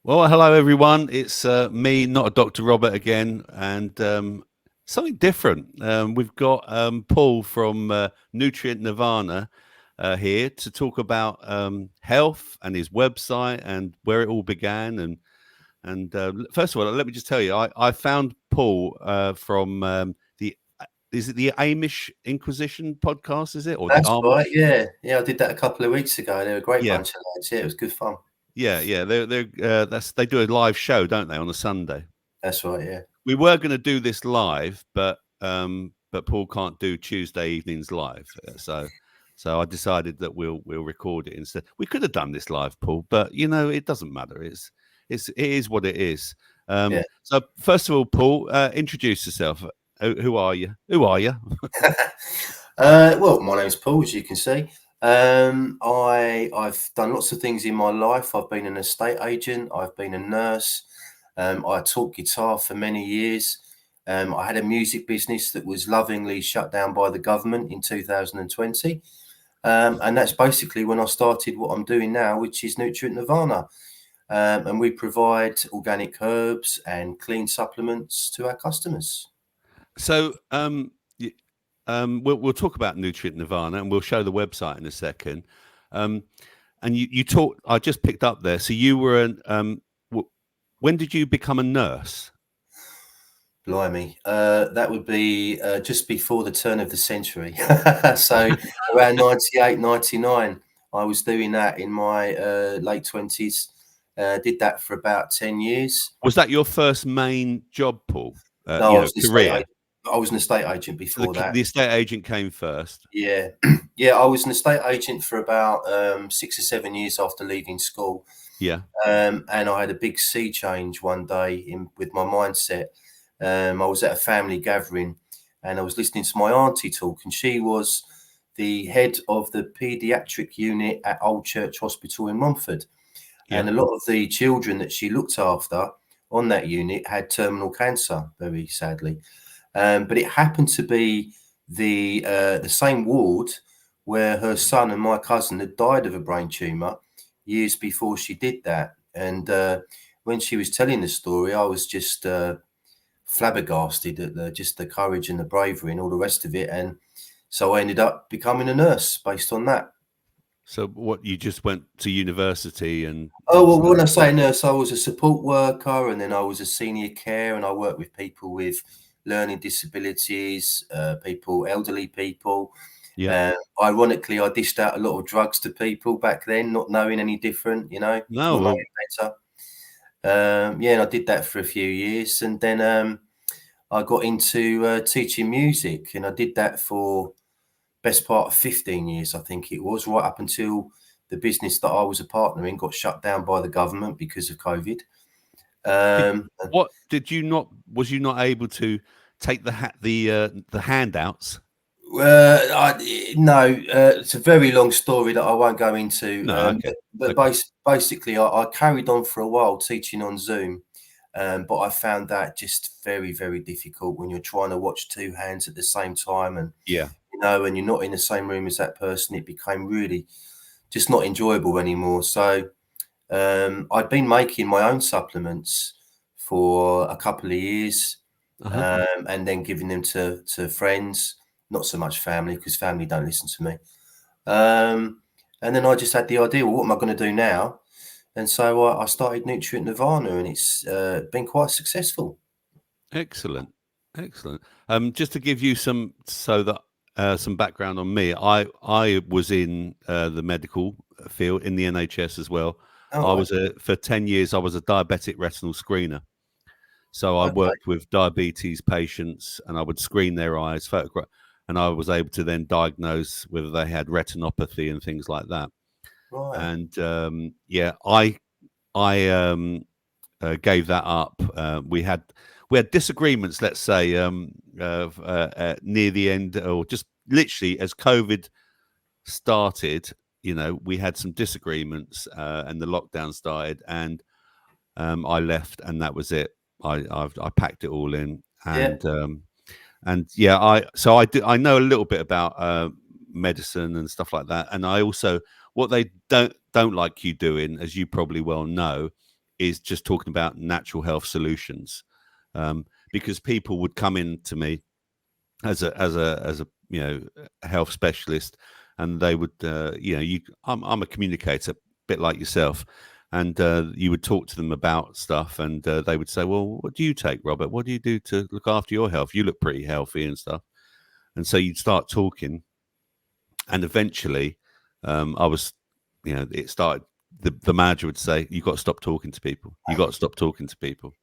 Well, hello everyone. It's me, not a Dr. Robert again, and something different. We've got Paul from Nutrient Nirvana here to talk about health and his website and where it all began. And first of all, let me just tell you, I found Paul from the is it the Amish Inquisition podcast? Is it, or the That's right, Amish? yeah. Yeah, I did that a couple of weeks ago. They're a great Yeah, bunch of lads. Yeah, it was good fun. yeah. They do a live show, don't they, on a Sunday? That's right, yeah. We were going to do this live, but Paul can't do Tuesday evenings live, so I decided that we'll record it instead. We could have done this live, Paul, but it doesn't matter. It is what it is. Yeah. So first of all, Paul, introduce yourself. Who are you? Who are you? Well, my name's Paul, as you can see. I've done lots of things in my life. I've been an estate agent. I've been a nurse. I taught guitar for many years. I had a music business that was lovingly shut down by the government in 2020. And that's basically when I started what I'm doing now, which is Nutrient Nirvana. And we provide organic herbs and clean supplements to our customers. So we'll talk about Nutrient Nirvana, and we'll show the website in a second. And you talked. I just picked up there. So you were when did you become a nurse? Blimey, that would be just before the turn of the century. So around 98, 99, I was doing that in my late 20s. Did that for about 10 years. Was that your first main job, Paul? No, I was an estate Career. agent. I was an estate agent So before that. the estate agent came first. Yeah. Yeah, I was an estate agent for about 6 or 7 years after leaving school. Yeah. And I had a big sea change one day with my mindset. I was at a family gathering and I was listening to my auntie talk, and she was the head of the paediatric unit at Old Church Hospital in Romford. Yeah. And a lot of the children that she looked after on that unit had terminal cancer, very sadly. But it happened to be the same ward where her son and my cousin had died of a brain tumor years before she did that. And when she was telling the story, I was just flabbergasted at just the courage and the bravery and all the rest of it. And so I ended up becoming a nurse based on that. So what, you just went to university and Oh, well, when I studied? say nurse, I was a support worker, and then I was a senior care, and I worked with people with learning disabilities, elderly people. Yeah. Ironically, I dished out a lot of drugs to people back then, not knowing any different, not No. knowing better. Yeah, and I did that for a few years, and then I got into teaching music, and I did that for best part of 15 years, I think it was, right up until the business that I was a partner in got shut down by the government because of COVID. What did you not? Was you not able to take the handouts? No, it's a very long story that I won't go into. No. Okay. But Okay. basically, I carried on for a while teaching on Zoom, but I found that just very, very difficult when you're trying to watch two hands at the same time, and Yeah. and you're not in the same room as that person. It became really just not enjoyable anymore. So I'd been making my own supplements for a couple of years, Uh-huh. and then giving them to friends, not so much family because family don't listen to me. And then I just had the idea, well, what am I going to do now? And so I started Nutrient Nirvana, and it's been quite successful. Excellent. Excellent. Just to give you some background on me, I was in the medical field in the NHS as well. All right. For 10 years, I was a diabetic retinal screener. So I Okay. worked with diabetes patients, and I would screen their eyes, photograph, and I was able to then diagnose whether they had retinopathy and things like that. Right. And yeah, I gave that up. We had disagreements, let's say, near the end, or just literally as COVID started. We had some disagreements, and the lockdown started, and I left, and that was it. I packed it all in, Yeah. and yeah, I know a little bit about medicine and stuff like that, and I also, what they don't like you doing, as you probably well know, is just talking about natural health solutions, because people would come in to me as a health specialist, and they would I'm a communicator, a bit like yourself, and you would talk to them about stuff, and they would say, well, what do you take, Robert? What do you do to look after your health? You look pretty healthy and stuff. And so you'd start talking, and eventually I was, it started, the manager would say, you got to stop talking to people, you got to stop talking to people,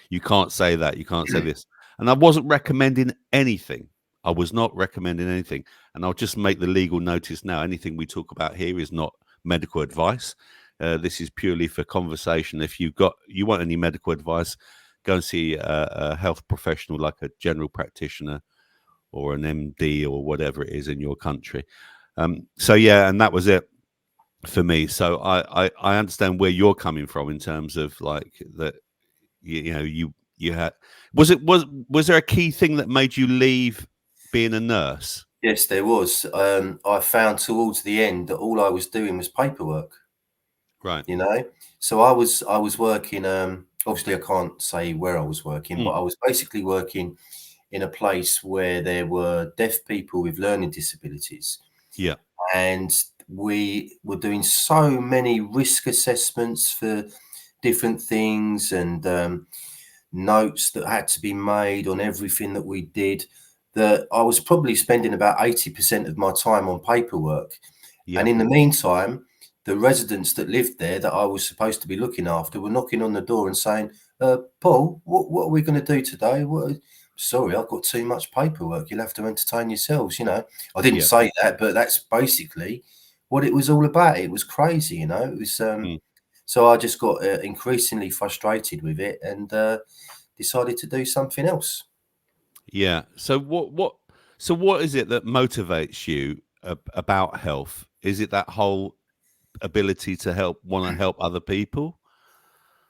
you can't say that, you can't say this. And I wasn't recommending anything. I was not recommending anything. And I'll just make the legal notice now. Anything we talk about here is not medical advice. This is purely for conversation. If you want any medical advice, go and see a health professional like a general practitioner or an MD or whatever it is in your country. So yeah, and that was it for me. So I understand where you're coming from in terms of like that. You had, was there a key thing that made you leave being a nurse? Yes, there was. I found towards the end that all I was doing was paperwork. Right. So I was working. Obviously, I can't say where I was working, but I was basically working in a place where there were deaf people with learning disabilities. Yeah. And we were doing so many risk assessments for different things, and notes that had to be made on everything that we did, that I was probably spending about 80% of my time on paperwork. Yeah. And in the meantime, the residents that lived there that I was supposed to be looking after were knocking on the door and saying, Paul, what are we going to do today? Sorry, I've got too much paperwork. You'll have to entertain yourselves. I didn't say that, but that's basically what it was all about. It was crazy. It was, so I just got increasingly frustrated with it, and decided to do something else. Yeah. So what is it that motivates you about health? Is it that whole ability to want to help other people?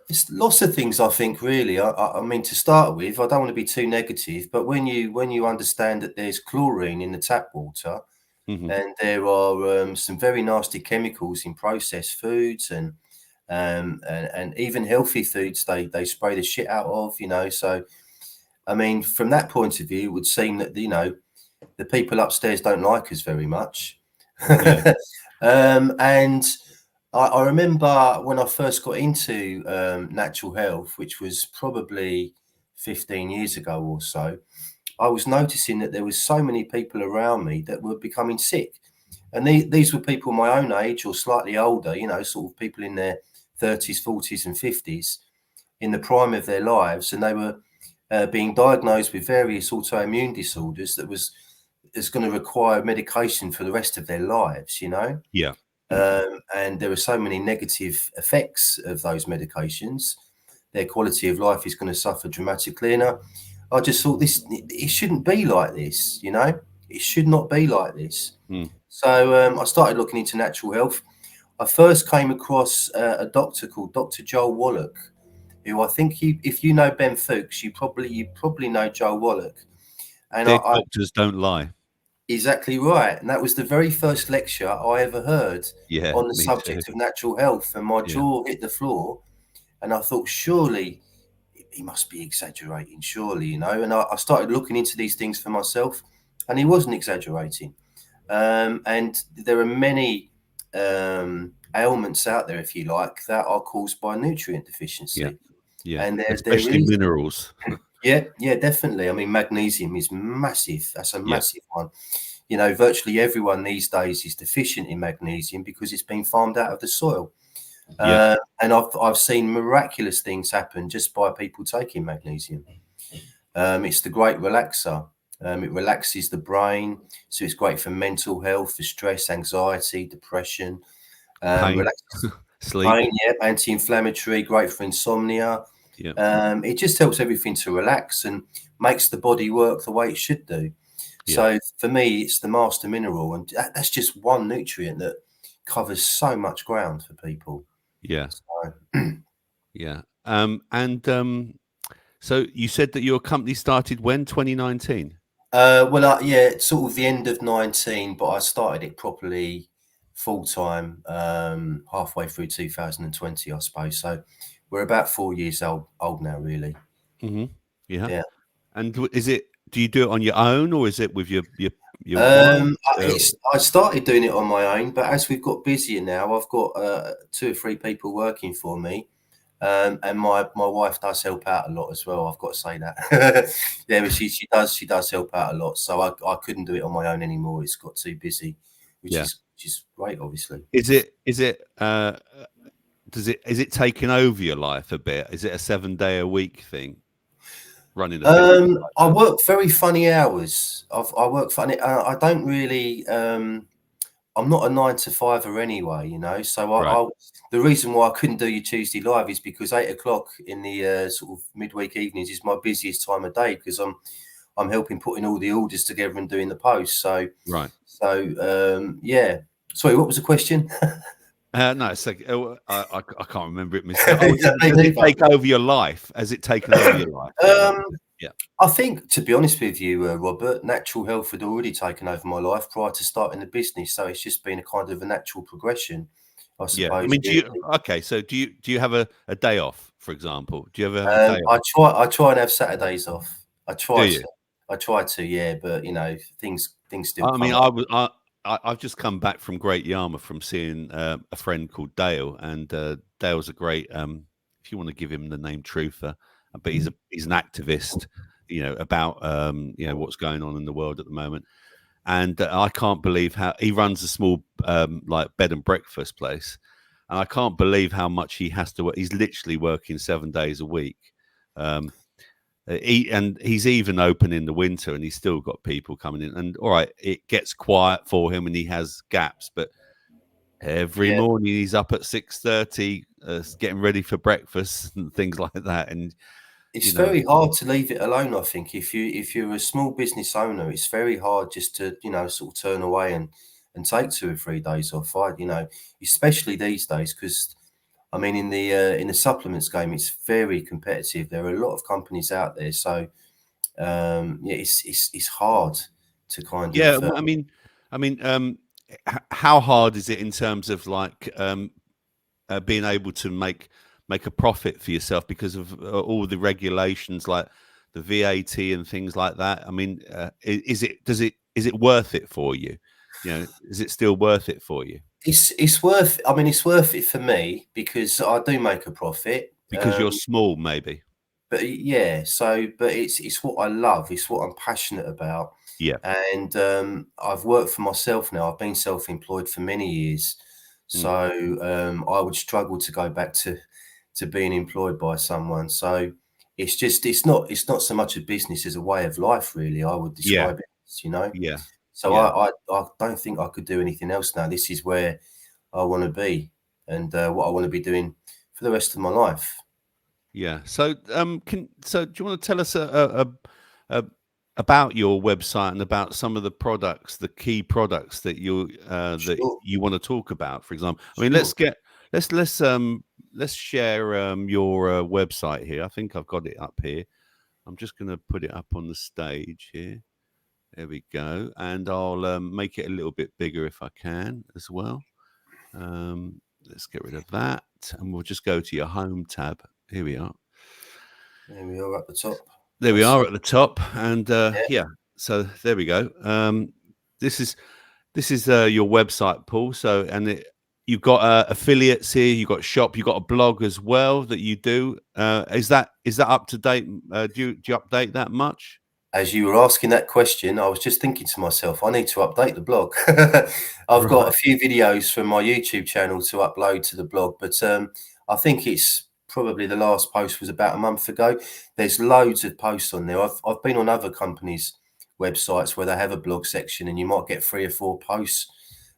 It's lots of things, I think, really. I mean, to start with, I don't want to be too negative, but when you understand that there's chlorine in the tap water, and there are some very nasty chemicals in processed foods, and even healthy foods, they spray the shit out of, So, I mean, from that point of view, it would seem that the people upstairs don't like us very much. Yeah. And I remember when I first got into natural health, which was probably 15 years ago or so, I was noticing that there was so many people around me that were becoming sick. And these were people my own age or slightly older, sort of people in their 30s, 40s and 50s, in the prime of their lives. And they were being diagnosed with various autoimmune disorders that was going to require medication for the rest of their lives, Yeah. And there are so many negative effects of those medications. Their quality of life is going to suffer dramatically. And I just thought it shouldn't be like this, It should not be like this. So I started looking into natural health. I first came across a doctor called Dr. Joel Wallach, who I think if you know Ben Fuchs, you probably know Joel Wallach. And Dead doctors don't lie. Exactly right. And that was the very first lecture I ever heard on the me subject too. of natural health. And my jaw hit the floor. And I thought, surely he must be exaggerating, surely, And I started looking into these things for myself, and he wasn't exaggerating. And there are many ailments out there, if you like, that are caused by nutrient deficiency. Yeah. And Especially minerals. Yeah, definitely. I mean, magnesium is massive. That's a massive one. Virtually everyone these days is deficient in magnesium because it's been farmed out of the soil. And I've seen miraculous things happen just by people taking magnesium. It's the great relaxer. It relaxes the brain, so it's great for mental health, for stress, anxiety, depression, Pain. relaxes Sleep. pain, anti-inflammatory, great for insomnia. It just helps everything to relax and makes the body work the way it should do. So for me, it's the master mineral, and that's just one nutrient that covers so much ground for people. Yeah. So, Yeah. So you said that your company started when? 2019? Sort of the end of 19, but I started it properly full time halfway through 2020, I suppose. So we're about 4 years old now, really. Yeah. Yeah. And do you do it on your own, or is it with your wife? I started doing it on my own, but as we've got busier now, I've got 2 or 3 people working for me. And my wife does help out a lot as well. I've got to say that. Yeah, but she does help out a lot. So I couldn't do it on my own anymore. It's got too busy, which Yeah. is great, obviously. Is it taking over your life a bit? Is it a 7-day-a-week thing? Running a business like I that? work very funny hours. I work funny. I don't really. I'm not a 9 to 5er anyway, you know. So Right. the reason why I couldn't do your Tuesday live is because 8 o'clock in the sort of midweek evenings is my busiest time of day, because I'm helping putting all the orders together and doing the post. So Right. yeah. Sorry, what was the question? No, it's like I can't remember it myself. Oh, does Me it neither. take over your life? Has it taken over your life? Yeah. I think, to be honest with you, Robert, natural health had already taken over my life prior to starting the business, so it's just been a kind of a natural progression, I Yeah. I suppose. mean, Really. so do you have a day off, for example? Do you ever have a day off? I try and have Saturdays off. Do you? I try to, yeah, but you know, things still I mean, come up. I've just come back from Great Yarmouth from seeing a friend called Dale, and Dale's a great. If you want to give him the name Truther, but he's an activist, you know, about what's going on in the world at the moment. And I can't believe how he runs a small like bed and breakfast place, and I can't believe how much he has to work. He's literally working 7 days a week. Um, he's even open in the winter, and he's still got people coming in. And all right, it gets quiet for him, and he has gaps. But every Yeah, morning he's up at 6:30, getting ready for breakfast and things like that. And it's you know, very hard to leave it alone. I think if you're a small business owner, it's very hard just to, you know, sort of turn away and take 2 or 3 days off. You know, especially these days, because I mean, in the supplements game, it's very competitive. There are a lot of companies out there, so yeah, it's hard to kind yeah. of. How hard is it in terms of like being able to make a profit for yourself because of all the regulations like the VAT and things like that? I mean, is it worth it for you? You know, is it still worth it for you It's worth. I mean, it's worth it for me because I do make a profit. because you're small, maybe? But yeah, but it's what I love. It's what I'm passionate about. Yeah. And I've worked for myself now. I've been self-employed for many years, Mm. so I would struggle to go back to being employed by someone. So it's not so much a business as a way of life, really. I would Yeah. describe it as, you know. Yeah. So Yeah. I don't think I could do anything else now. This is where I want to be, and what I want to be doing for the rest of my life. Yeah. So, do you want to tell us a about your website and about some of the products, the key products that Sure, you want to talk about? For example, I mean, sure. let's share your website here. I think I've got it up here. I'm just going to put it up on the stage here. There we go, and I'll make it a little bit bigger if I can as well. Let's get rid of that, and we'll just go to your home tab. Here we are. There we are at the top. There we That's are at the top, and yeah. yeah. So there we go. This is your website, Paul. So you've got affiliates here. You've got shop. You've got a blog as well that you do. Is that up to date? Do you update that much? As you were asking that question, I was just thinking to myself, I need to update the blog. I've got Right. a few videos from my YouTube channel to upload to the blog, but I think it's probably the last post was about a month ago. There's loads of posts on there. I've been on other companies' websites where they have a blog section and you might get 3 or 4 posts,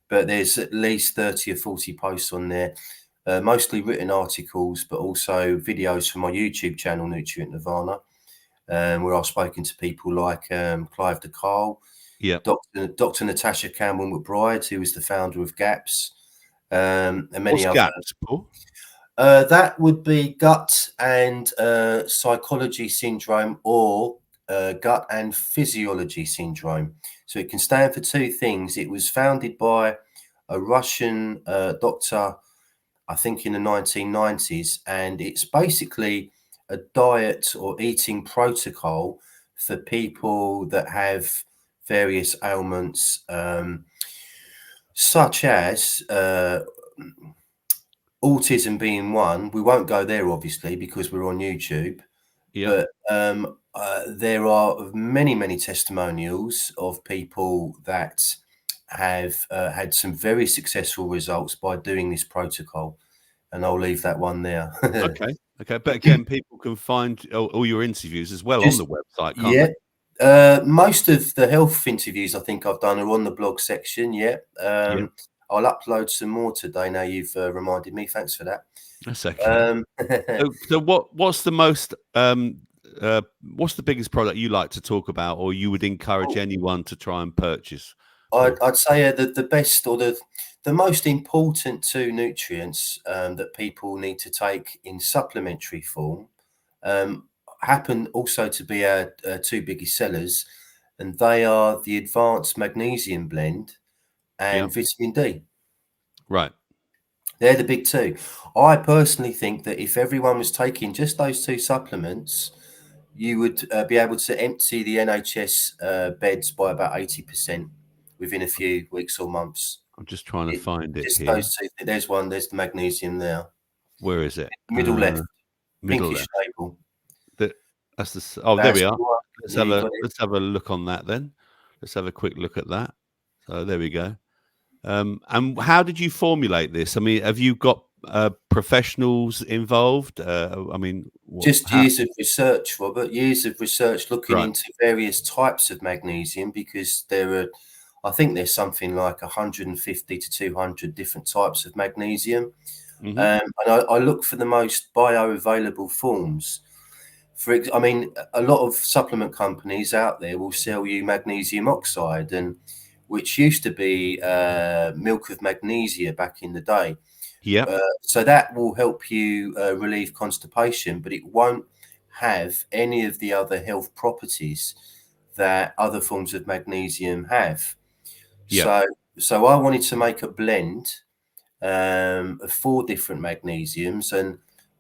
but there's at least 30 or 40 posts on there, mostly written articles, but also videos from my YouTube channel, Nutrient Nirvana. Where I've spoken to people like Clive de Carl, Yeah. Dr. Natasha Campbell McBride, who is the founder of GAPS, and many What's other. gaps, Paul? That would be gut and psychology syndrome, or gut and physiology syndrome. So it can stand for 2 things. It was founded by a Russian doctor, I think in the 1990s, and it's basically a diet or eating protocol for people that have various ailments, such as autism being one. We won't go there, obviously, because we're on YouTube. Yeah. But there are many, many testimonials of people that have had some very successful results by doing this protocol. And I'll leave that one there. Okay. Okay. But again, people can find all your interviews as well on Just, the website, can't yeah. they? Most of the health interviews I think I've done are on the blog section. Yeah. Yeah. I'll upload some more today. Now you've reminded me. Thanks for that. That's okay. So what's the most what's the biggest product you like to talk about, or you would encourage anyone to try and purchase? I'd say that the best or the most important two nutrients that people need to take in supplementary form happen also to be our two biggest sellers, and they are the advanced magnesium blend Yeah. and vitamin D. Right. They're the big two. I personally think that if everyone was taking just those two supplements, you would be able to empty the NHS beds by about 80% within a few weeks or months. I'm just trying to find it Just here. those two. There's one. There's the magnesium there. Where is it? Middle left, Middle pinkish left. label. That's the. Oh, there That's we the are. one. Yeah, you got it. Let's have a look on that then. Let's have a quick look at that. So there we go. And how did you formulate this? I mean, have you got professionals involved? I mean, Just how? years of research, Robert. Years of research looking Right. into various types of magnesium because there are, I think there's something like 150 to 200 different types of magnesium. Hmm. And I look for the most bioavailable forms. I mean, a lot of supplement companies out there will sell you magnesium oxide, and which used to be milk of magnesia back in the day. Yeah. So that will help you relieve constipation, but it won't have any of the other health properties that other forms of magnesium have. Yeah. So I wanted to make a blend of 4 different magnesiums, and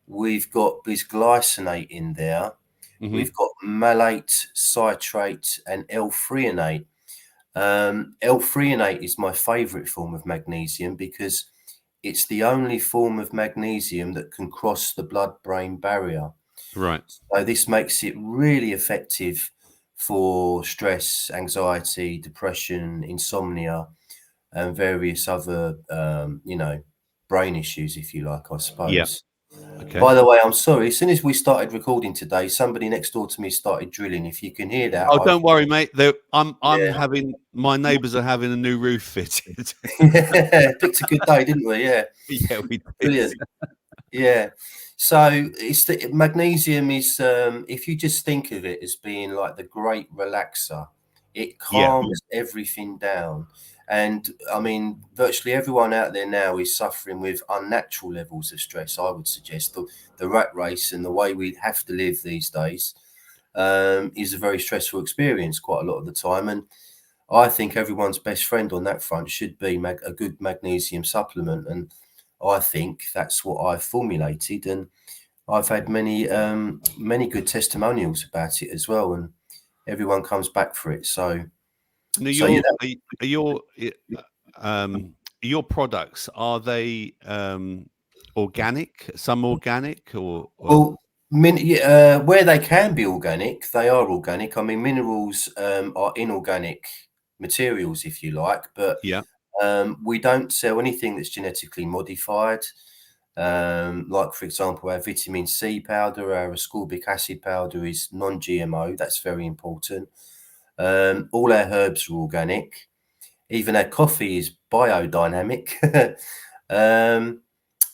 we've got bisglycinate in there. Hmm. We've got malate, citrate, and L-threonate. L-threonate is my favorite form of magnesium because it's the only form of magnesium that can cross the blood-brain barrier. Right. So this makes it really effective for stress, anxiety, depression, insomnia, and various other, brain issues, if you like, I Yeah. suppose. Okay. By the way, I'm sorry. As soon as we started recording today, somebody next door to me started drilling. If you can hear that, Oh, I've don't worry, mate. I'm yeah, having my neighbours are having a new roof fitted. yeah, picked a good day, didn't we? Yeah, Yeah, we did. brilliant. Yeah. So it's the magnesium is if you just think of it as being like the great relaxer, it Yeah. calms everything down. And I mean, virtually everyone out there now is suffering with unnatural levels of stress. I would suggest the rat race and the way we have to live these days is a very stressful experience quite a lot of the time. And I think everyone's best friend on that front should be a good magnesium supplement. And I think that's what I've formulated, and I've had many good testimonials about it as well, and everyone comes back for it. So, Now, so yeah. your products, are they organic? Some organic, or Well, where they can be organic, they are organic. I mean, minerals are inorganic materials, if you like, but yeah, we don't sell anything that's genetically modified. Like, for example, our vitamin C powder, our ascorbic acid powder is non-GMO. That's very important. All our herbs are organic. Even our coffee is biodynamic. um,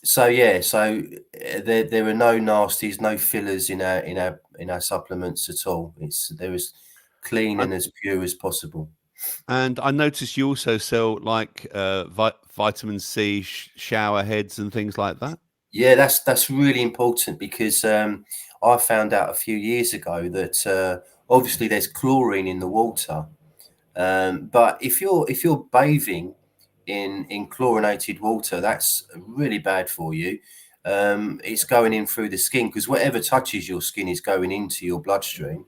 so yeah, there are no nasties, no fillers in our supplements at all. They're as clean and, and as pure as possible. and I noticed you also sell like vitamin C shower heads and things like that. Yeah, that's really important because I found out a few years ago that obviously there's chlorine in the water, but if you're bathing in chlorinated water, that's really bad for you. It's going in through the skin, because whatever touches your skin is going into your bloodstream,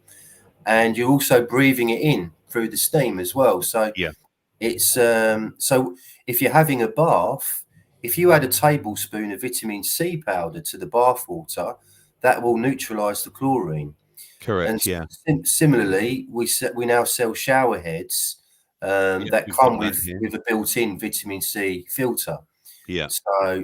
and you're also breathing it in through the steam as well. So Yeah. it's so if you're having a bath, if you add a tablespoon of vitamin C powder to the bath water, that will neutralize the chlorine. And Correct. Yeah. similarly, we now sell shower heads Yeah. that We've come got that here. with a built-in vitamin C filter. Yeah.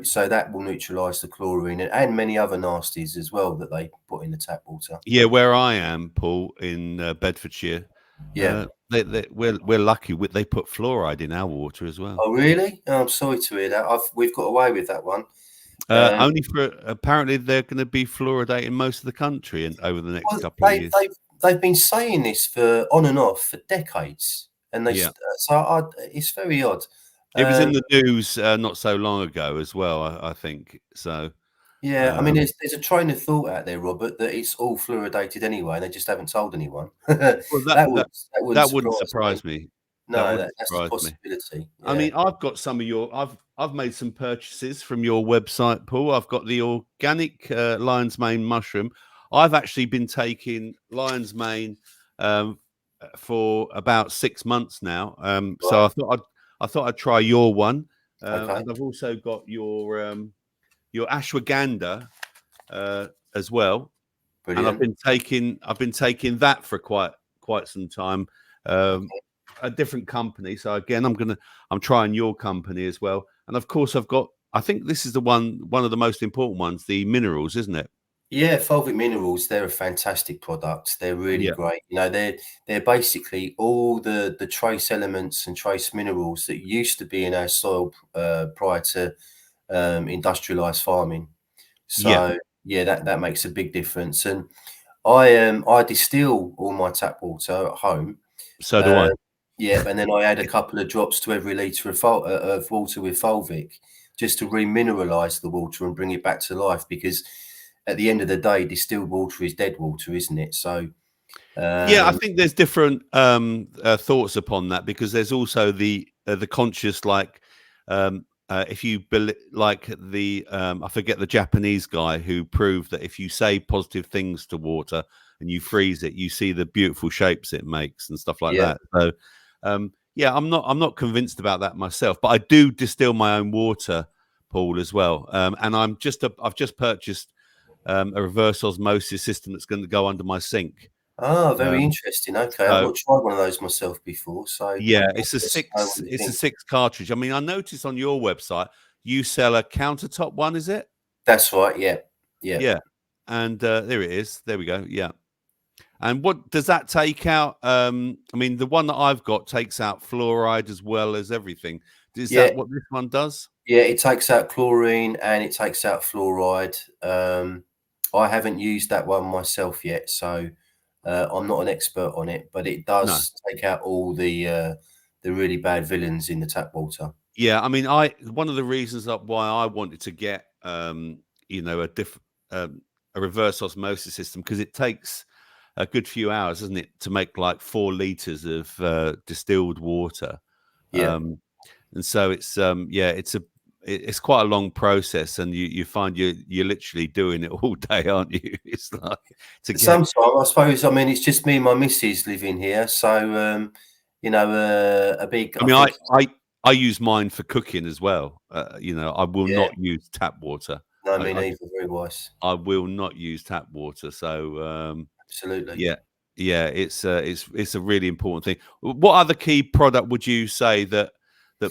So that will neutralize the chlorine and many other nasties as well that they put in the tap water. Yeah. Where I am, Paul, in Bedfordshire, Yeah. we're lucky. They put fluoride in our water as well. Oh, really? Oh, I'm sorry to hear that. We've got away with that one. Um, Only for apparently they're going to be fluoridating most of the country and over the next well, couple of years. they've been saying this for on and off for decades, and Yeah. it's very odd. It was in Um, the news not so long ago as well, I think. So, yeah, I mean, um, there's a train of thought out there, Robert, that it's all fluoridated anyway, and they just haven't told anyone. well, That wouldn't that wouldn't surprise me. surprise me. That No, wouldn't that's a surprise me. possibility. I Yeah. mean, I've got some of your. I've made some purchases from your website, Paul. I've got the organic lion's mane mushroom. I've actually been taking lion's mane for about 6 months now. So Right. I thought I'd try your one, Okay. and I've also got your ashwagandha as well. And Brilliant. I've been taking that for quite some time. Um, Okay. a different company. So again, I'm trying your company as well. And of course, I think this is one of the most important ones, the minerals, isn't it? Yeah, fulvic minerals, they're a fantastic product. They're really Yeah, great. You know, they're basically all the trace elements and trace minerals that used to be in our soil prior to industrialized farming. yeah. So yeah, that makes a big difference. And I distill all my tap water at home. So do Uh, I. yeah, and then I add a couple of drops to every litre of water with fulvic, just to remineralize the water and bring it back to life. Because at the end of the day, distilled water is dead water, isn't it? So Yeah, I um, think there's different thoughts upon that because there's also the conscious if you like I forget the Japanese guy who proved that if you say positive things to water and you freeze it, you see the beautiful shapes it makes and stuff like yeah. that. So yeah, I'm not convinced about that myself, but I do distill my own water, Paul, as well. And I've just purchased a reverse osmosis system that's going to go under my sink. Ah, very Um, interesting. Okay, I've so not tried one of those myself before, so yeah, I'm interested to know what you it's a think. 6 cartridge. I mean, I noticed on your website you sell a countertop one, is it? That's right. Yeah, yeah, Yeah. And there it is. There we go. Yeah. And what does that take out? I mean, the one that I've got takes out fluoride as well as everything. Is yeah, that what this one does? yeah. It takes out chlorine and it takes out fluoride. I haven't used that one myself yet, so I'm not an expert on it, but it No. does take out all the really bad villains in the tap water. Yeah, I mean, I one of the reasons that why I wanted to get a reverse osmosis system because it takes a good few hours, doesn't it, to make like 4 liters of distilled water, Yeah. um, and so it's quite a long process, and you find you're literally doing it all day, aren't you? It's like to get. Sometimes I suppose. I mean, it's just me and my missus living here, so a big. I I mean, think. I use mine for cooking as well. I will Yeah. not use tap water. No, me I neither. Very wise. I will not use tap water. So Absolutely. yeah, yeah, it's a really important thing. What other key product would you say that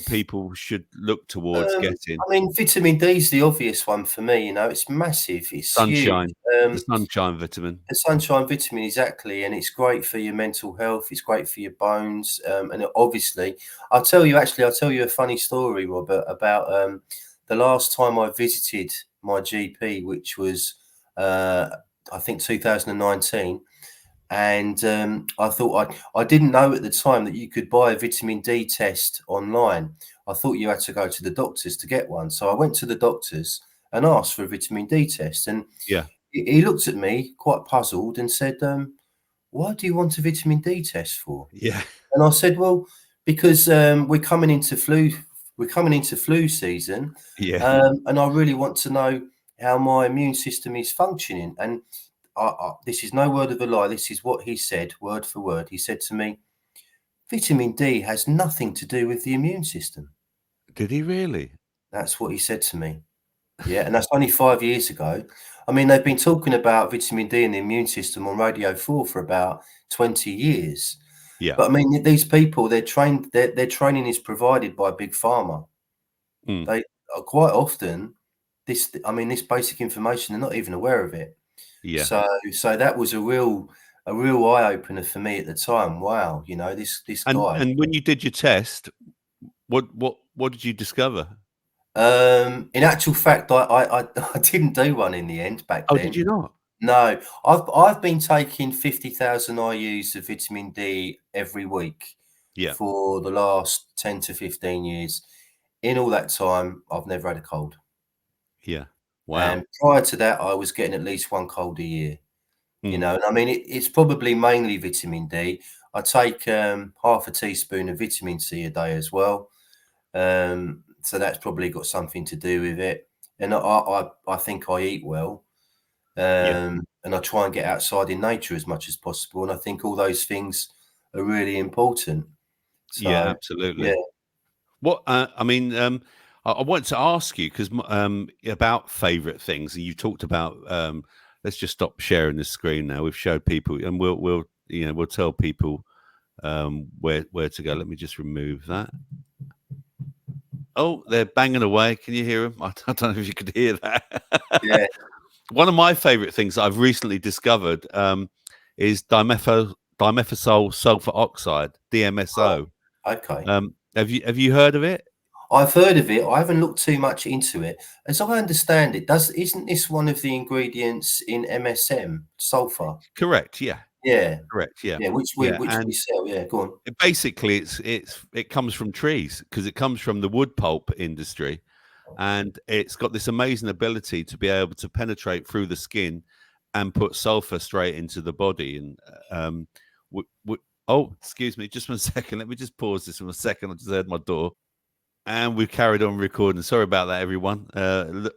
people should look towards getting? I mean, vitamin D is the obvious one for me. You know, it's massive. It's huge. Sunshine, the Um, sunshine vitamin. the sunshine vitamin, exactly, and it's great for your mental health. It's great for your bones, and obviously, I'll tell you a funny story, Robert, about the last time I visited my GP, which was I think 2019. And I didn't know at the time that you could buy a vitamin D test online. I thought you had to go to the doctors to get one. So I went to the doctors and asked for a vitamin D test. And Yeah, he looked at me quite puzzled and said, "Why do you want a vitamin D test for?" yeah, And I said, "Well, because we're coming into we're coming into flu season, Yeah. and I really want to know how my immune system is functioning. And this is no word of a lie. This is what he said, word for word. He said to me, "Vitamin D has nothing to do with the immune system." Did he really? That's what he said to me. Yeah, and that's only 5 years ago. I mean, they've been talking about vitamin D and the immune system on Radio 4 for about 20 years. Yeah. But I mean, these people, they're trained, their training is provided by Big Pharma. Mm. They are quite often this basic information, they're not even aware of it. Yeah. So that was a real eye opener for me at the time. Wow, this guy. And when you did your test, what did you discover? In actual fact, I I didn't do one in the end back Oh, did then. you not? No, I've been taking 50,000 IUs of vitamin D every week Yeah. for the last 10 to 15 years. In all that time, I've never had a cold. Yeah. And Wow. prior to that, I was getting at least one cold a year. Mm. And I mean, it's probably mainly vitamin D. I take half a teaspoon of vitamin C a day as well. So that's probably got something to do with it. And I think I eat well. Yeah. And I try and get outside in nature as much as possible. And I think all those things are really important. Yeah, So, yeah, absolutely. What I mean, I wanted to ask you because about favorite things, and you talked about. Let's just stop sharing the screen now. We've showed people, and we'll tell people where to go. Let me just remove that. Oh, they're banging away. Can you hear them? I don't know if you could hear that. yeah. One of my favorite things that I've recently discovered is dimethylsol sulfur oxide, Oh, DMSO. okay. Have you heard of it? I've heard of it. I haven't looked too much into it. As I understand it, isn't this one of the ingredients in MSM, sulfur? Correct. Yeah. Yeah, Correct. Yeah. yeah, Yeah. which we And sell. Yeah, go on. basically, it comes from trees because it comes from the wood pulp industry, and it's got this amazing ability to be able to penetrate through the skin and put sulfur straight into the body. And oh, excuse me, just 1 second. Let me just pause this for a second. I just heard my door. And we've carried on recording. Sorry about that, everyone.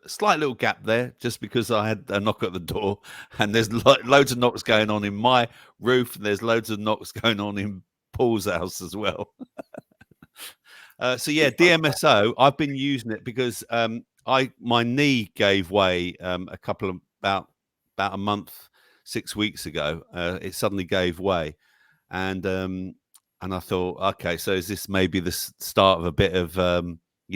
Slight little gap there, just because I had a knock at the door, and there's loads of knocks going on in my roof, and there's loads of knocks going on in Paul's house as well. So yeah, DMSO. I've been using it because my knee gave way a couple of about a month, 6 weeks ago. It suddenly gave way, and I thought, okay, so is this maybe the start of a bit of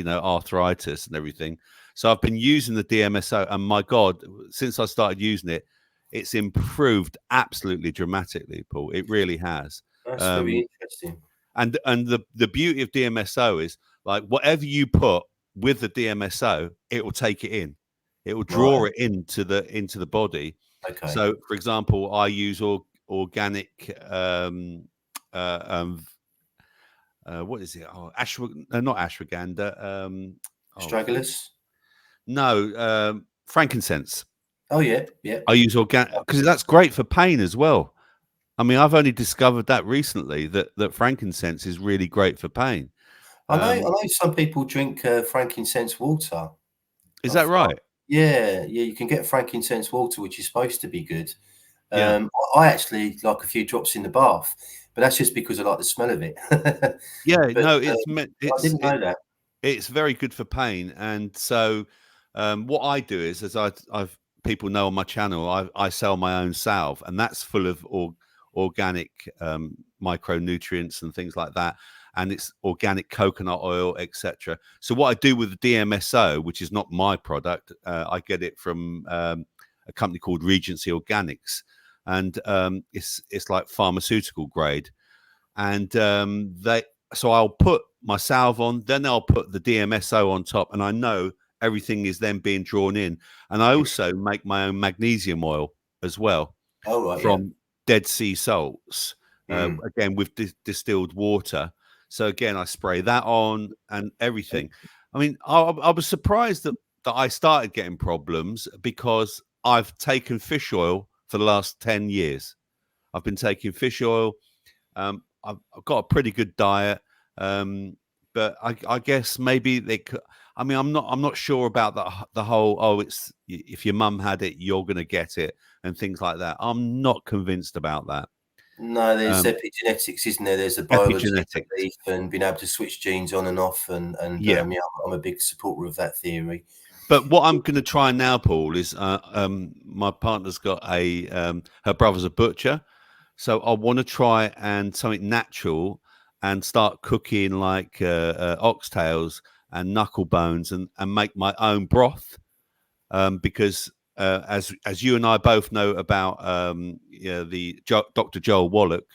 arthritis and everything? So I've been using the DMSO, and my God, since I started using it, it's improved absolutely dramatically, Paul. It really has. That's very Um, interesting. and the beauty of DMSO is like whatever you put with the DMSO, it will take it in. It will draw Right. it into the body. Okay. So, for example, I use organic uh, um, what is it? Oh, not ashwagandha. Stragglers. No, frankincense. Oh yeah, yeah. I use organic because that's great for pain as well. I mean, I've only discovered that recently that frankincense is really great for pain. I know some people drink frankincense water. Is that I've, I, right? yeah, yeah. You can get frankincense water, which is supposed to be good. Yeah. I actually like a few drops in the bath, but that's just because I like the smell of it. Yeah. But No, it's meant. I didn't know that. It's very good for pain, and so what I do is, as I've people know on my channel, I sell my own salve, and that's full of organic micronutrients and things like that, and it's organic coconut oil, etc. So what I do with the DMSO, which is not my product, I get it from a company called Regency Organics, and it's like pharmaceutical grade, and so I'll put my salve on, then I'll put the DMSO on top, and I know everything is then being drawn in. And I also make my own magnesium oil as well Oh right, yeah. from Dead Sea salts, Mm. again with distilled water. So again, I spray that on and everything. I mean, I was surprised that I started getting problems because I've taken fish oil for the last 10 years. I've been taking fish oil. I've got a pretty good diet, but but I guess maybe they could. I mean, I'm not sure about the whole. Oh, it's if your mum had it, you're going to get it, and things like that. I'm not convinced about that. No, there's epigenetics, isn't there? There's the biology of Epigenetics. belief and being able to switch genes on and off, and Yeah. yeah, I'm a big supporter of that theory. But what I'm going to try now, Paul, is my partner's got her brother's a butcher, so I want to try and something natural and start cooking like oxtails and knuckle bones and make my own broth. Because as you and I both know about Dr. Joel Wallach,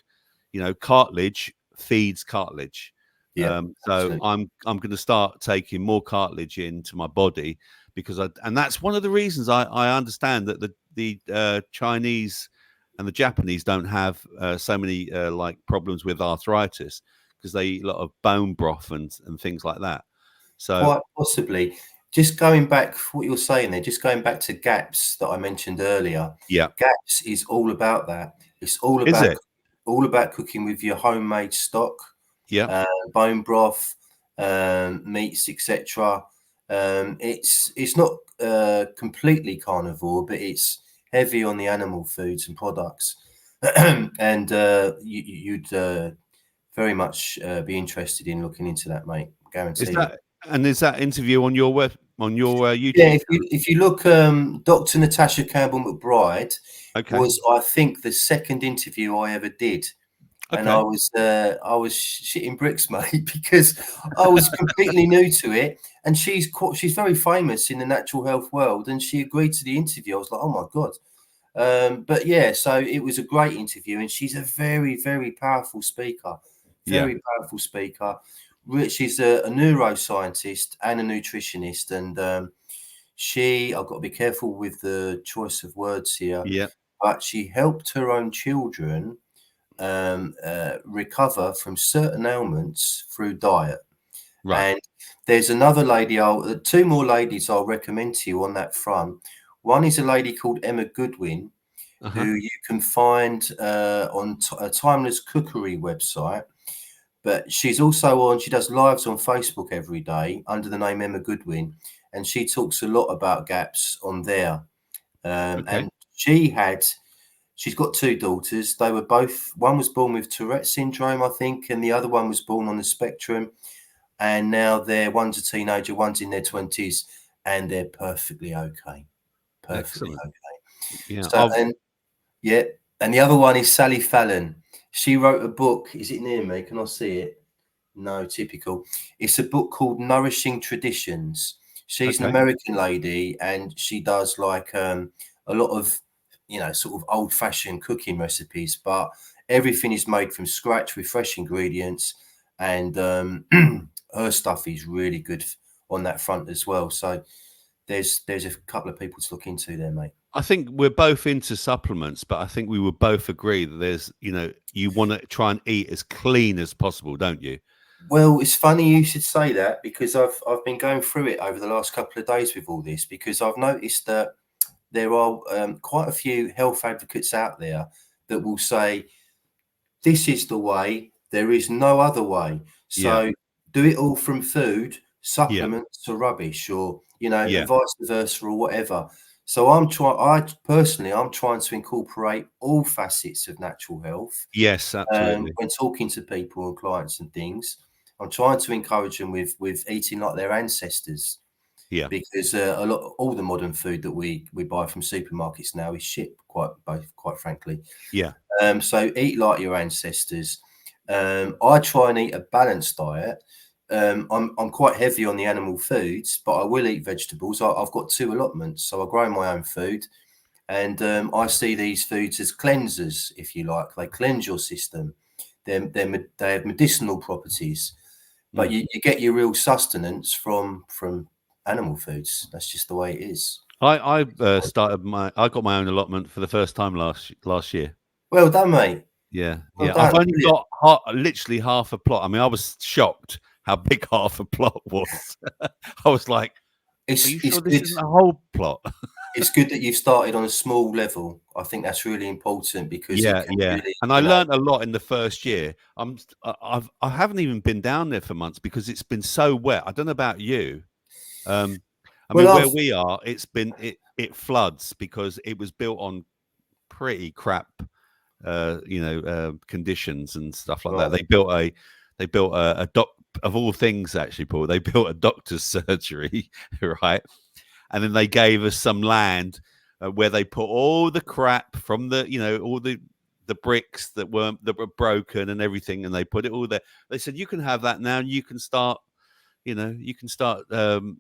cartilage feeds cartilage. Yeah, So absolutely. I'm going to start taking more cartilage into my body because and that's one of the reasons I understand that the Chinese and the Japanese don't have so many like problems with arthritis because they eat a lot of bone broth and things like that. So Quite possibly. Just going back, what you're saying there, just going back to GAPS that I mentioned earlier. yeah, GAPS is all about that. It's is it? all about cooking with your homemade stock, Yeah, bone broth, meats, etc. It's not completely carnivore, but it's heavy on the animal foods and products, and you'd very much be interested in looking into that, mate. Guarantee you. is that interview on your Yeah, YouTube channel? if you look, Dr. Natasha Campbell McBride Okay, was, I think, the second interview I ever did, and okay, I was shitting bricks, mate, because I was completely new to it, and she's very famous in the natural health world, and she agreed to the interview. I was like, oh my god. But yeah, so it was a great interview, and she's a very, very powerful speaker. yeah, Very powerful speaker. She's a neuroscientist and a nutritionist, and I've got to be careful with the choice of words here, yeah, but she helped her own children recover from certain ailments through diet. right, And there's another lady, two more ladies I'll recommend to you on that front. One is a lady called Emma Goodwin, uh-huh, who you can find on a Timeless Cookery website. But she does lives on Facebook every day under the name Emma Goodwin. And she talks a lot about GAPS on there. okay, And she's got two daughters. One was born with Tourette syndrome, I think, and the other one was born on the spectrum. And now one's a teenager, one's in their 20s, and they're perfectly okay. Perfectly excellent. okay. Yeah, So, and yeah, and the other one is Sally Fallon. She wrote a book. Is it near me? Can I see it? No, typical. It's a book called Nourishing Traditions. She's an okay, American lady, and she does like a lot of, sort of old-fashioned cooking recipes, but everything is made from scratch with fresh ingredients, and her stuff is really good on that front as well. So there's a couple of people to look into there, mate. I think we're both into supplements, but I think we would both agree that there's, you want to try and eat as clean as possible, don't you? Well, it's funny you should say that, because I've been going through it over the last couple of days with all this, because I've noticed that there are quite a few health advocates out there that will say, this is the way, there is no other way. Yeah, So do it all from food, yeah, supplements are rubbish, or, yeah, and vice versa, or whatever. So I'm trying to incorporate all facets of natural health yes, absolutely. when talking to people and clients and things. I'm trying to encourage them with eating like their ancestors, Yeah, because all the modern food that we buy from supermarkets now is shit, quite frankly. yeah, So eat like your ancestors. I try and eat a balanced diet. I'm quite heavy on the animal foods, but I will eat vegetables. I've got two allotments, so I grow my own food, and I see these foods as cleansers, if you like. They cleanse your system. They have medicinal properties, but mm. you get your real sustenance from animal foods. That's just the way it is. I I got my own allotment for the first time last year. Well done, mate. Yeah, Well yeah. I've done. only Brilliant. got literally half a plot. I mean, I was shocked how big half a plot was. I was like, Are you It's sure this good. isn't a whole plot? It's good that you've started on a small level. I think that's really important because it Yeah, can yeah. really, And I learned a lot in the first year. I haven't even been down there for months because it's been so wet. I don't know about you. Um, I mean, well, where I've we are, it floods because it was built on pretty crap, conditions and stuff like that. right. They built a doc of all things, actually, Paul. They built a doctor's surgery, right? And then they gave us some land where they put all the crap from all the bricks that were broken and everything, and they put it all there. They said you can have that now, and you can start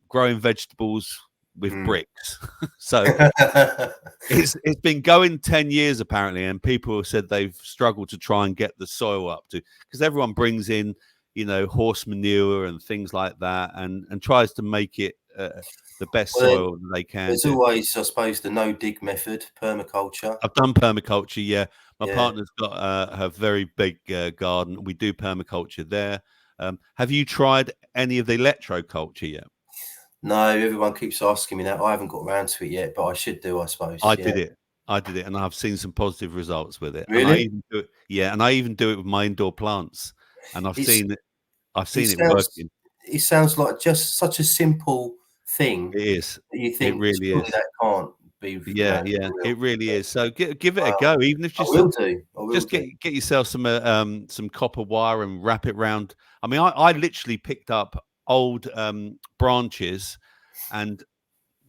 growing vegetables with Mm. bricks. So it's been going 10 years apparently, and people have said they've struggled to try and get the soil up to, because everyone brings in horse manure and things like that, and tries to make it the best Well, soil that they can there's do. always, I suppose, the no dig method, permaculture. I've done permaculture, yeah. My Yeah. partner's got a very big garden. We do permaculture there. Have you tried any of the electroculture yet? No, everyone keeps asking me that. I haven't got around to it yet, but I should do, I suppose. I Yeah. did it. I did it, and I've seen some positive results with it. And I Really? even do it, yeah, and I even do it with my indoor plants, and I've It's seen it. I've it seen it sounds working. it sounds like just such a simple thing It is. that you It think really surely is. that can't be, Yeah, yeah. real. It really But, is. So give it a wow. go, even if I just will do. I will just do. get yourself some copper wire and wrap it round. I mean, I literally picked up old branches and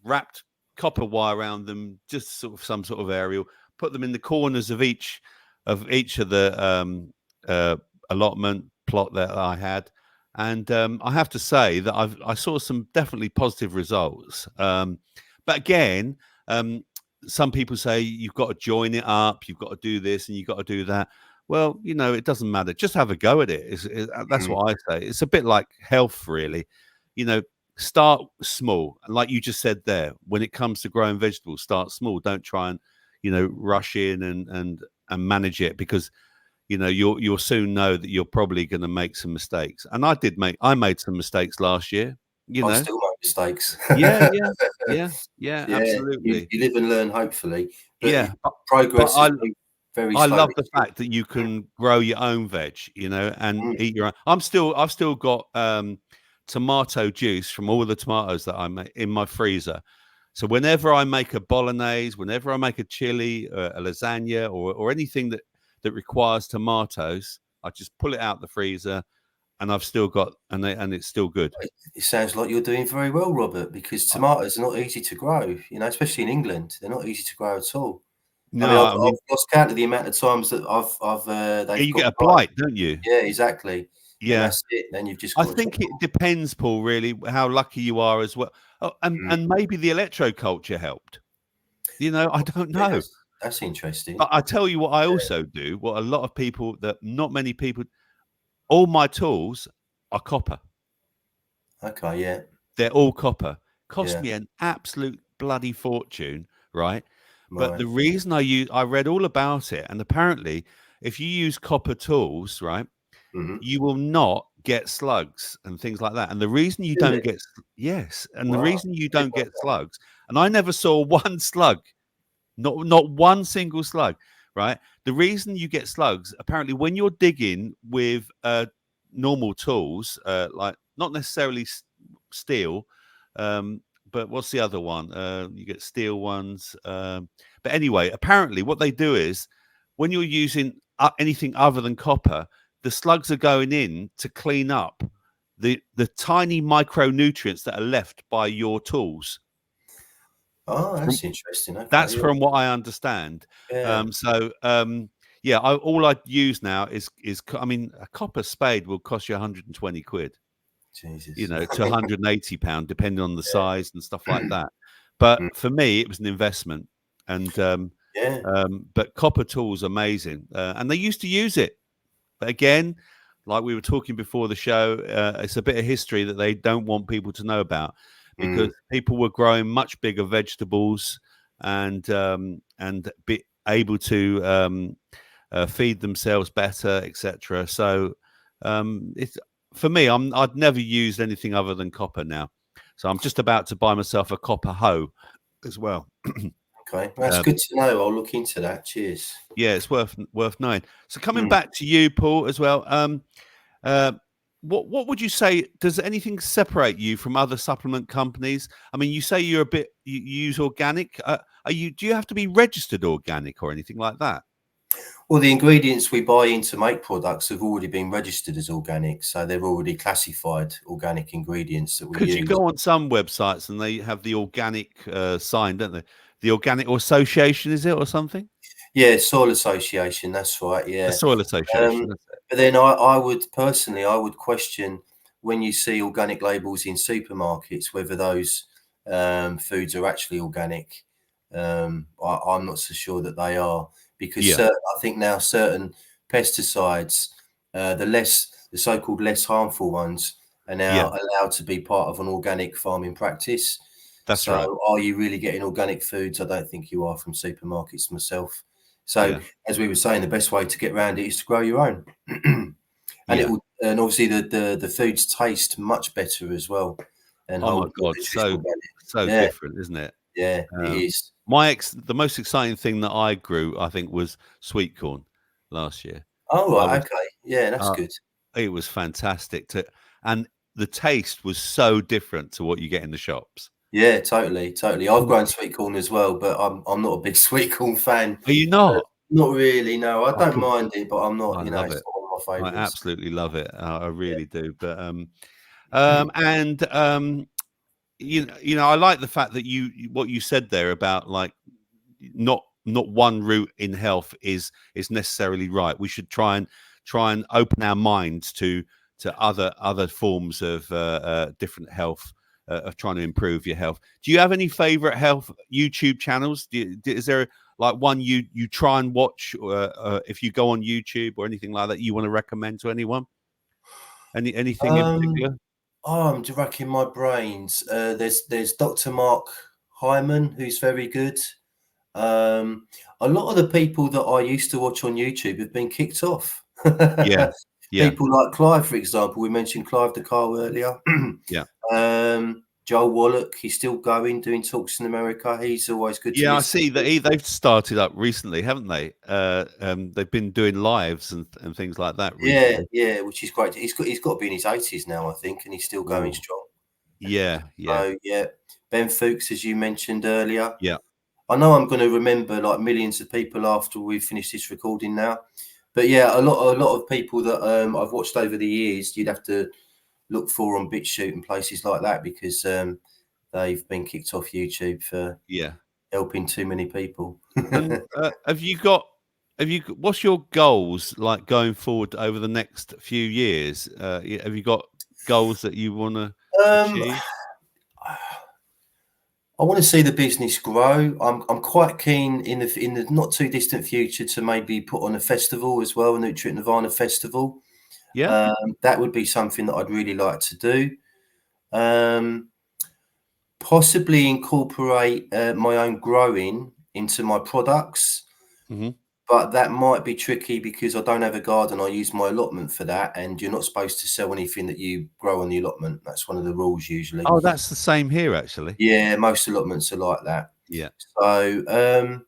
wrapped copper wire around them, just sort of some sort of aerial, put them in the corners of each of the uh, allotment plot that I had. And I have to say that I saw some definitely positive results. But again, um, some people say you've got to join it up, you've got to do this, and you've got to do that. Well, it doesn't matter. Just have a go at it. That's Mm. what I say. It's a bit like health, really. You know, start small, and like you just said there, when it comes to growing vegetables, start small. Don't try and rush in and manage it, because you'll soon know that you're probably going to make some mistakes. And I made some mistakes last year. you I know still make mistakes. yeah, yeah, yeah, yeah, Yeah, absolutely. you live and learn, hopefully, but Yeah, but progress I is very, very I love slowly. the fact that you can grow your own veg, and Mm. eat your own. I've still got tomato juice from all the tomatoes that I make in my freezer. So whenever I make a bolognese, whenever I make a chili, a lasagna, or anything that requires tomatoes, I just pull it out the freezer, and I've still got, and it's still good. It sounds like you're doing very well, Robert, because I, tomatoes are not easy to grow, especially in England. They're not easy to grow at all. I mean, no, I I've mean, lost count of the amount of times that they've you get got a right. blight, don't you? Yeah, exactly. And Yeah. that's it. Then you've just I got to think it depends, Paul, really, how lucky you are as well. Oh, Mm. and maybe the electroculture helped. I don't Yeah, know. that's interesting. But I tell you what I also do, what a lot of people, that not many people, all my tools are copper. Okay, yeah, They're all copper. Cost yeah, me an absolute bloody fortune, right? But right. the reason I read all about it, and apparently if you use copper tools, right, Mhm. you will not get slugs and things like that. And the reason you Really? don't get yes, and the Wow. reason you I didn't don't know get slugs, and I never saw one slug, not one single slug, right? The reason you get slugs, apparently, when you're digging with normal tools, like not necessarily steel, um, but what's the other one? You get steel ones. But anyway, apparently, what they do is when you're using anything other than copper, the slugs are going in to clean up the tiny micronutrients that are left by your tools. Oh, From that's interesting. That's Okay, yeah, from what I understand. yeah. Yeah, all I use now I mean, a copper spade will cost you 120 quid, Jesus. to 180 pound, depending on the Yeah. size and stuff like that. But Mm. for me, it was an investment, and Yeah. but copper tools amazing, and they used to use it. But again, like we were talking before the show, it's a bit of history that they don't want people to know about, because Mm. people were growing much bigger vegetables and be able to feed themselves better, etc. So it's for me, I'd never used anything other than copper now. So I'm just about to buy myself a copper hoe as well. Okay, that's good to know. I'll look into that. Cheers. Yeah, it's worth knowing. So coming Mm. back to you, Paul, as well. What would you say? Does anything separate you from other supplement companies? I mean, you say you use organic. Do you have to be registered organic or anything like that? Well, the ingredients we buy in to make products have already been registered as organic, so they're already classified organic ingredients that we Because you use. go on some websites and they have the organic sign, don't they? The Organic Association, is it, or something? Yeah, Soil Association. That's right. The Yeah. Soil Association. That's it. But then I would personally, I would question when you see organic labels in supermarkets, whether those foods are actually organic. I'm not so sure that they are, because Yeah, I think now certain pesticides, the so-called less harmful ones, are yeah, now allowed to be part of an organic farming practice. that's right. So are you really getting organic foods? I don't think you are from supermarkets myself. So Yeah, as we were saying, the best way to get around it is to grow your own. And it yeah. will, and obviously the foods taste much better as well and Oh my hold more God, nutritional so value. Yeah, different, isn't it? yeah, it Um, is. the most exciting thing that I grew, I think, was sweet corn last year. Oh, I right, was, okay. Yeah, that's uh, good. it was fantastic and the taste was so different to what you get in the shops. Yeah, totally, totally. I've Mm. grown sweet corn as well, but I'm not a big sweet corn fan. Are you not? Not really, no. I I don't could, mind it, but I'm I not, love it's it. not one of my I favourites. absolutely love it. I Yeah. really do. But and I like the fact that what you said there about like not one route in health is necessarily right. We should try and open our minds to other forms of different health, of trying to improve your health. Do you have any favorite health YouTube channels? Is there like one you try and watch if you go on YouTube or anything like that you want to recommend to anyone? Anything in Um, particular? I'm just racking my brains. There's Dr. Mark Hyman, who's very good. A lot of the people that I used to watch on YouTube have been kicked off. Yeah, yeah, People like Clive, for example. We mentioned Clive the Carl earlier. yeah. Joel Wallach, he's still going, doing talks in America. He's always good to Yeah, I listen see that to. they've started up recently, haven't they? They've been doing lives and things like that Yeah, recently. yeah, which is great. He's got to be in his 80s now, I think, and he's still going Oh, strong. yeah, yeah, So yeah, Ben Fuchs, as you mentioned earlier. yeah, I know I'm going to remember like millions of people after we've finished this recording now, but yeah, a lot of people that I've watched over the years, you'd have to look for on BitChute and places like that, because they've been kicked off YouTube for yeah. helping too many people. And what's your goals like going forward over the next few years? Have you got goals that you want to um, achieve? I want to see the business grow. I'm quite keen in the not too distant future to maybe put on a festival as well, a Nutrient Nirvana festival. Yeah. That would be something that I'd really like to do. Um, Possibly incorporate my own growing into my products, Hmm. but that might be tricky because I don't have a garden. I use my allotment for that, and you're not supposed to sell anything that you grow on the allotment. That's one of the rules usually. Oh, that's the same here, actually. Yeah, most allotments are like that. Yeah, So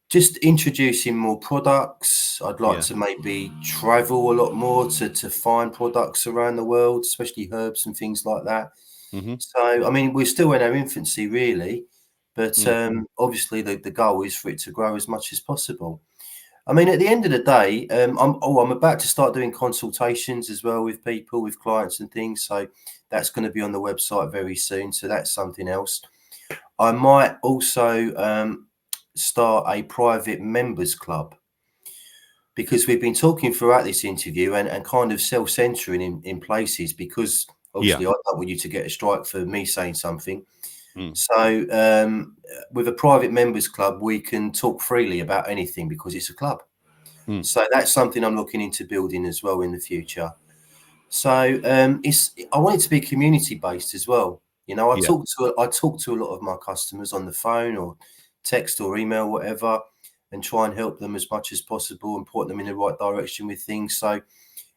just introducing more products. I'd like yeah. to maybe travel a lot more to find products around the world, especially herbs and things like that. Hmm. So, I mean, we're still in our infancy, really, but Mm. obviously the goal is for it to grow as much as possible. I mean, at the end of the day, I'm about to start doing consultations as well with people, with clients and things. So that's going to be on the website very soon. So that's something else. I might also start a private members club, because we've been talking throughout this interview and kind of self-censoring in places, because Yeah. obviously I don't want you to get a strike for me saying something. Mm. So with a private members club, we can talk freely about anything because it's a club. Mm. So that's something I'm looking into building as well in the future. So I want it to be community based as well. You know, Yeah. I talk to a lot of my customers on the phone or text or email, whatever, and try and help them as much as possible and point them in the right direction with things. So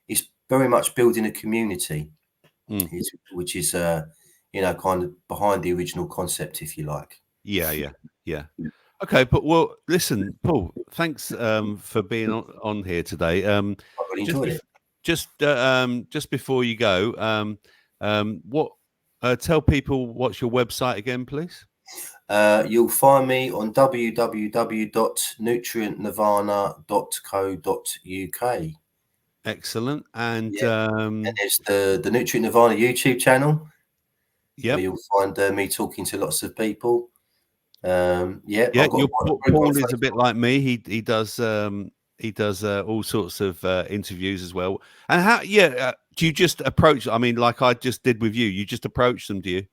it's very much building a community, Mm. which is you know, kind of behind the original concept, if you like. Yeah. Okay, but well, listen, Paul, thanks for being on here today. I really Just enjoyed it. just before you go, what tell people what's your website again, please? You'll find me on www.nutrientnirvana.co.uk. Excellent. And And there's the Nutrient Nirvana YouTube channel, where yep. you'll find me talking to lots of people. Yeah, Yeah, I've got your quite a group on Paul is a bit Facebook. like me. He does all sorts of interviews as well. And how? Yeah, do you just approach? I mean, like I just did with you. You just approach them, do you?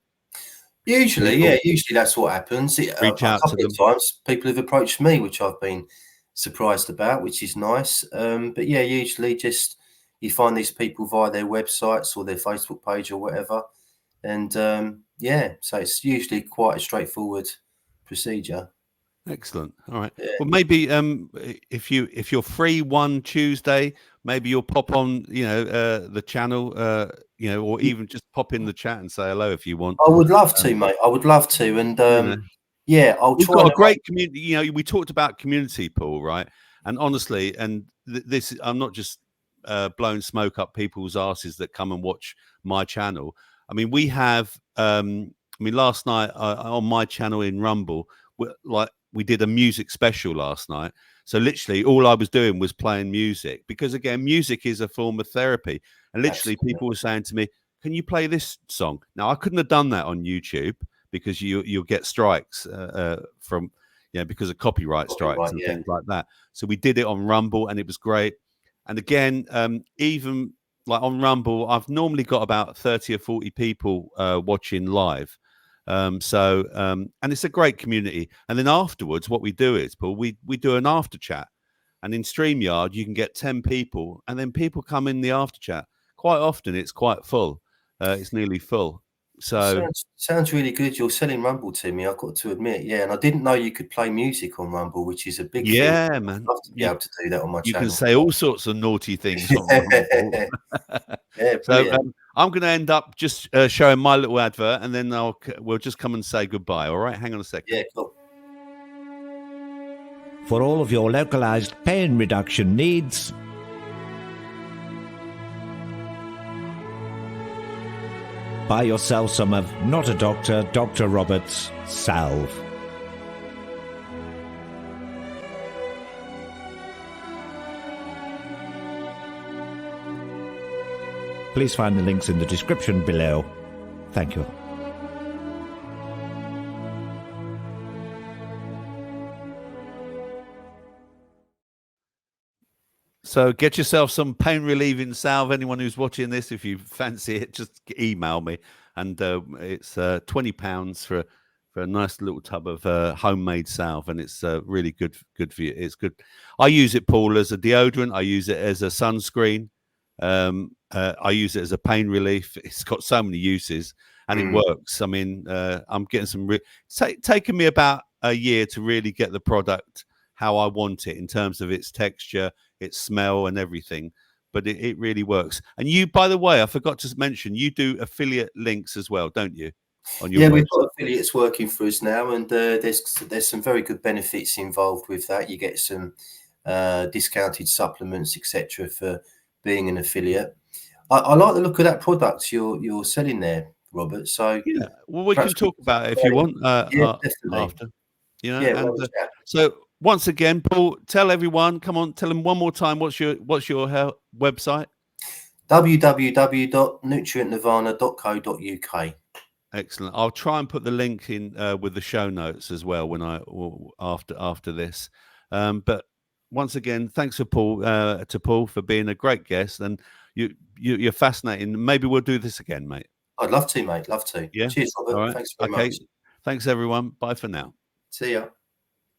Usually, People yeah, usually that's what happens. A reach out to couple of them. times people have approached me, which I've been surprised about, which is nice. But yeah, usually just you find these people via their websites or their Facebook page or whatever. And yeah, so it's usually quite a straightforward procedure. Excellent. All right. Yeah. Well, maybe if you're free one Tuesday, maybe you'll pop on, the channel, or even just pop in the chat and say hello if you want. I would love to, Um, mate. I would love to. And you know. yeah, I'll We've try got and a arrange. great community. We talked about community, Paul, right? And honestly, and this, I'm not just blowing smoke up people's asses that come and watch my channel. I mean, we have. Last night on my channel in Rumble, we did a music special last night. So literally, all I was doing was playing music because, again, music is a form of therapy. And literally, Absolutely. people were saying to me, "Can you play this song?" Now, I couldn't have done that on YouTube because you'll get strikes from because of copyright strikes Right, and yeah. things like that. So we did it on Rumble and it was great. And again, even like on Rumble, I've normally got about 30 or 40 people watching live. And it's a great community. And then afterwards, what we do is, Paul, we do an after chat. And in StreamYard, you can get 10 people, and then people come in the after chat. Quite often, it's quite full. It's nearly full. So Sounds really good. You're selling Rumble to me, I've got to admit. Yeah, and I didn't know you could play music on Rumble, which is a big thing. yeah, I'd man, love to be able to do that on my you can channel. say all sorts of naughty things on Rumble. Yeah, So brilliant. I'm going to end up just showing my little advert, and then we'll just come and say goodbye. All right, hang on a second. Yeah, cool. For all of your localized pain reduction needs, buy yourself some of Not a Doctor, Dr. Robert's salve. Please find the links in the description below. Thank you. So get yourself some pain relieving salve. Anyone who's watching this, if you fancy it, just email me, and it's £20 for a nice little tub of homemade salve, and it's really good for you. It's good. I use it, Paul, as a deodorant. I use it as a sunscreen. I use it as a pain relief. It's got so many uses, and it works. I mean, I'm getting some. Taken me about a year to really get the product how I want it in terms of its texture, its smell, and everything. But it really works. And you, by the way, I forgot to mention, you do affiliate links as well, don't you? On your Yeah, website. we've got affiliates working for us now, and there's some very good benefits involved with that. You get some discounted supplements, etc., for being an affiliate. I like the look of that product you're selling there, Robert. So yeah, well, we can talk about it if you want yeah, definitely. after. Yeah, And so once again, Paul, tell everyone. Come on, tell them one more time. What's your website? www.nutrientnirvana.co.uk. Excellent. I'll try and put the link in with the show notes as well after this. But once again, thanks to Paul for being a great guest, and you're fascinating. Maybe we'll do this again, mate. I'd love to, mate. Love to. Yeah. Cheers, Robert. All right. Thanks very Okay. much. Thanks, everyone. Bye for now. See ya.